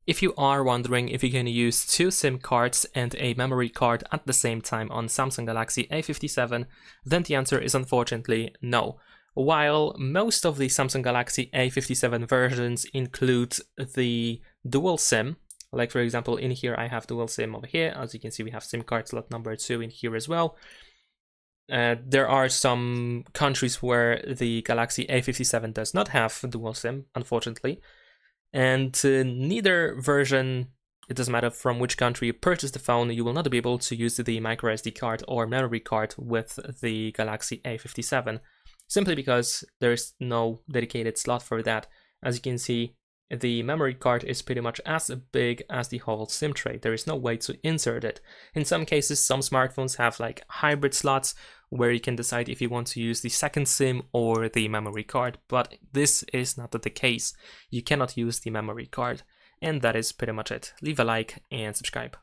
If you are wondering if you can use two SIM cards and a memory card at the same time on Samsung Galaxy A57, then the answer is unfortunately no. While most of the Samsung Galaxy A57 versions include the dual SIM, like for example in here I have dual SIM over here, as you can see we have SIM card slot number 2 in here as well. There are some countries where the Galaxy A57 does not have dual SIM, unfortunately. And neither version, it doesn't matter from which country you purchase the phone, you will not be able to use the microSD card or memory card with the Galaxy A57, simply because there's no dedicated slot for that. As you can see, the memory card is pretty much as big as the whole SIM tray. There is no way to insert it. In some cases, some smartphones have like hybrid slots where you can decide if you want to use the second SIM or the memory card, but this is not the case. You cannot use the memory card. And that is pretty much it. Leave a like and subscribe.